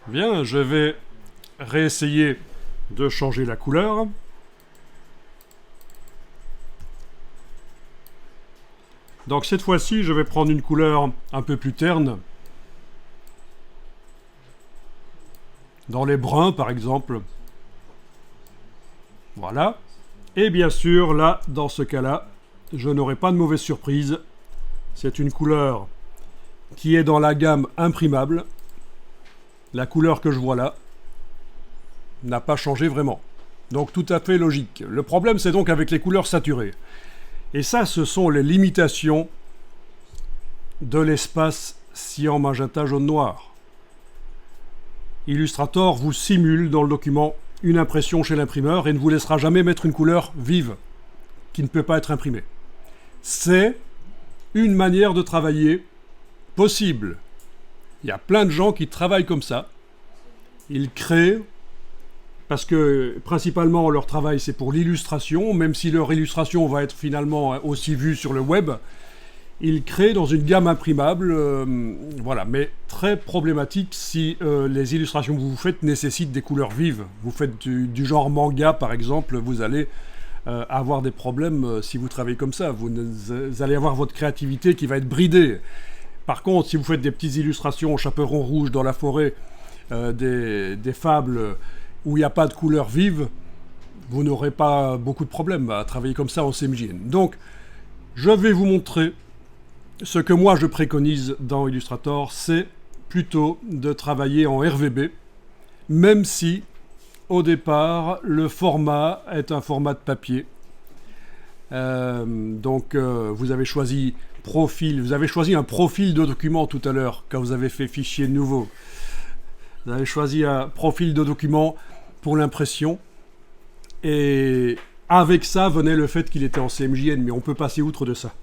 Bien, je vais réessayer de changer la couleur. Donc cette fois-ci, je vais prendre une couleur un peu plus terne. Dans les bruns, par exemple. Voilà. Et bien sûr, là, dans ce cas-là, je n'aurai pas de mauvaise surprise. C'est une couleur qui est dans la gamme imprimable. La couleur que je vois là n'a pas changé vraiment. Donc tout à fait logique. Le problème, c'est donc avec les couleurs saturées. Et ça, ce sont les limitations de l'espace cyan, magenta, jaune, noir. Illustrator vous simule dans le document une impression chez l'imprimeur et ne vous laissera jamais mettre une couleur vive qui ne peut pas être imprimée. C'est une manière de travailler possible. Il y a plein de gens qui travaillent comme ça. Ils créent, parce que principalement leur travail c'est pour l'illustration, même si leur illustration va être finalement aussi vue sur le web, ils créent dans une gamme imprimable, voilà, mais très problématique si les illustrations que vous faites nécessitent des couleurs vives. Vous faites du genre manga par exemple, vous allez avoir des problèmes si vous travaillez comme ça. Vous allez avoir votre créativité qui va être bridée. Par contre, si vous faites des petites illustrations au chaperon rouge dans la forêt, des fables où il n'y a pas de couleurs vives, vous n'aurez pas beaucoup de problèmes à travailler comme ça en CMJN. Donc, je vais vous montrer ce que moi je préconise dans Illustrator, c'est plutôt de travailler en RVB, même si, au départ, le format est un format de papier. Vous avez choisi profil, vous avez choisi un profil de document tout à l'heure, quand vous avez fait fichier nouveau. Vous avez choisi un profil de document pour l'impression, et avec ça venait le fait qu'il était en CMJN, mais on peut passer outre de ça.